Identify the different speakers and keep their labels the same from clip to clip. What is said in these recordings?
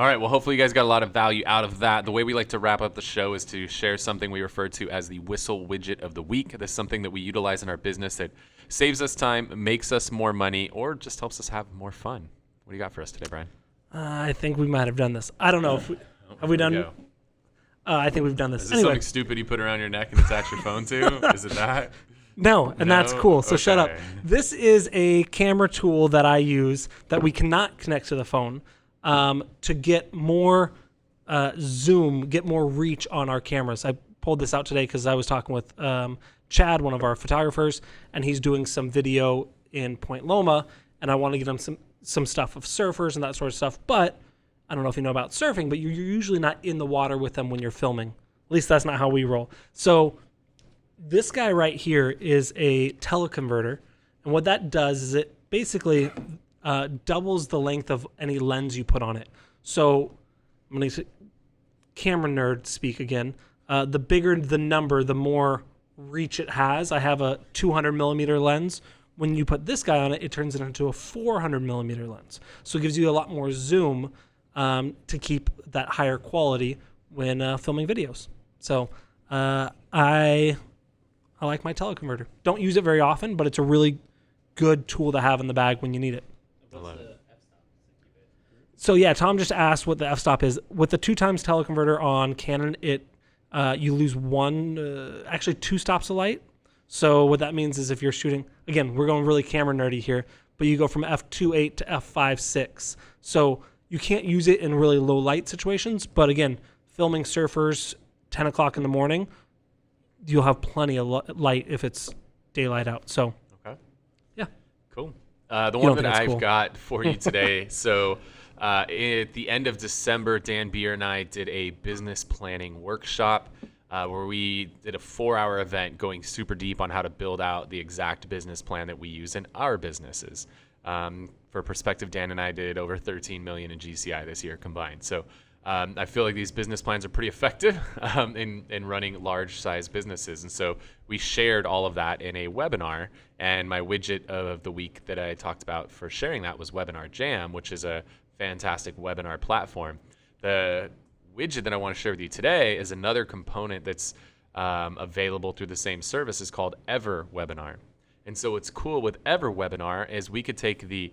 Speaker 1: All right, well, hopefully you guys got a lot of value out of that. The way we like to wrap up the show is to share something we refer to as the Whissel Widget of the Week. This is something that we utilize in our business that saves us time, makes us more money, or just helps us have more fun. What do you got for us today, Bryan?
Speaker 2: I think we might have done this. I don't know if have we done. I think we've done this.
Speaker 1: Is this something stupid you put around your neck and attach your phone to? Is it that?
Speaker 2: No, and that's cool. So shut up.
Speaker 1: Okay.
Speaker 2: This is a camera tool that I use that we cannot connect to the phone to get more zoom, get more reach on our cameras. I pulled this out today because I was talking with Chad, one of our photographers, and he's doing some video in Point Loma, and I want to get him some stuff of surfers and that sort of stuff. But I don't know if you know about surfing, but you're usually not in the water with them when you're filming. At least that's not how we roll. So this guy right here is a teleconverter, and what that does is it basically doubles the length of any lens you put on it. So I'm going to camera nerd speak again. The bigger the number, the more reach it has. I have a 200 millimeter lens. When you put this guy on it, it turns it into a 400 millimeter lens. So it gives you a lot more zoom to keep that higher quality when filming videos. So I like my teleconverter. Don't use it very often, but it's a really good tool to have in the bag when you need it. So yeah, Tom just asked what the f-stop is. With the 2x teleconverter on Canon, you lose actually 2 stops of light. So what that means is if you're shooting, again, we're going really camera nerdy here, but you go from f2.8 to f5.6. So you can't use it in really low light situations, but again, filming surfers 10 o'clock in the morning, you'll have plenty of light if it's daylight out. So,
Speaker 1: okay.
Speaker 2: Yeah.
Speaker 1: Cool. The one that I've got for you today, so at the end of December, Dan Beer and I did a business planning workshop where we did a 4-hour event going super deep on how to build out the exact business plan that we use in our businesses. For perspective, Dan and I did over 13 million in GCI this year combined. So I feel like these business plans are pretty effective in running large size businesses. And so we shared all of that in a webinar, and my widget of the week that I talked about for sharing that was Webinar Jam, which is a fantastic webinar platform. The widget that I want to share with you today is another component that's available through the same service. It's called EverWebinar. And so what's cool with EverWebinar is we could take the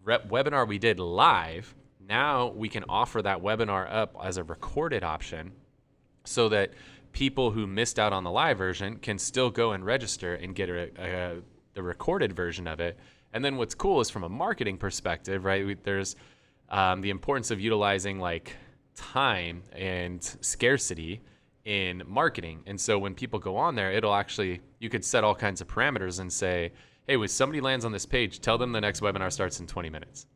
Speaker 1: webinar we did live. Now we can offer that webinar up as a recorded option so that people who missed out on the live version can still go and register and get the recorded version of it. And then what's cool is from a marketing perspective, right? There's the importance of utilizing like time and scarcity in marketing. And so when people go on there, you could set all kinds of parameters and say, hey, when somebody lands on this page, tell them the next webinar starts in 20 minutes.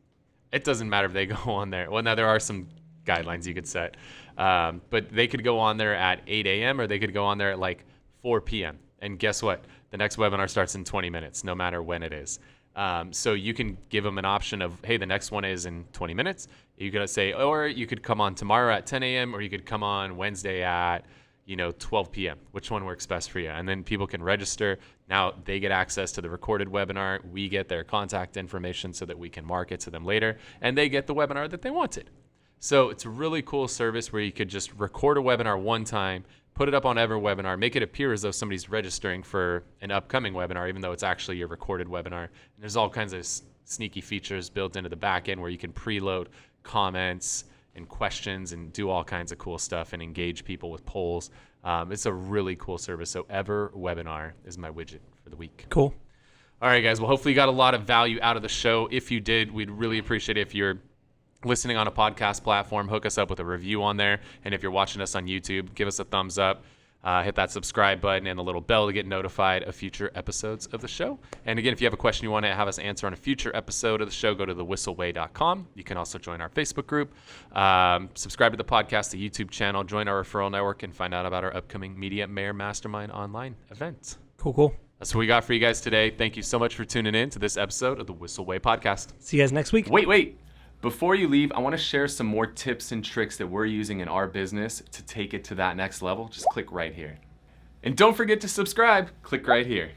Speaker 1: It doesn't matter if they go on there. Well, now there are some guidelines you could set, but they could go on there at 8 a.m. or they could go on there at like 4 p.m. And guess what? The next webinar starts in 20 minutes, no matter when it is. So you can give them an option of, hey, the next one is in 20 minutes. You could say, or you could come on tomorrow at 10 a.m. or you could come on Wednesday at 12 p.m. Which one works best for you? And then people can register. Now they get access to the recorded webinar. We get their contact information so that we can market to them later, and they get the webinar that they wanted. So it's a really cool service where you could just record a webinar one time, put it up on EverWebinar, make it appear as though somebody's registering for an upcoming webinar, even though it's actually your recorded webinar. And there's all kinds of sneaky features built into the back end where you can preload comments and questions and do all kinds of cool stuff and engage people with polls. It's a really cool service. So EverWebinar is my widget for the week.
Speaker 2: Cool.
Speaker 1: All right, guys. Well, hopefully you got a lot of value out of the show. If you did, we'd really appreciate it if you're listening on a podcast platform, hook us up with a review on there. And if you're watching us on YouTube, give us a thumbs up. Hit that subscribe button and the little bell to get notified of future episodes of the show. And again, if you have a question you want to have us answer on a future episode of the show, go to thewhisselway.com. You can also join our Facebook group, subscribe to the podcast, the YouTube channel, join our referral network, and find out about our upcoming Media Mayor Mastermind online event.
Speaker 2: Cool.
Speaker 1: That's what we got for you guys today. Thank you so much for tuning in to this episode of the Whissel Way podcast.
Speaker 2: See you guys next week.
Speaker 1: Wait. Before you leave, I want to share some more tips and tricks that we're using in our business to take it to that next level. Just click right here. And don't forget to subscribe. Click right here.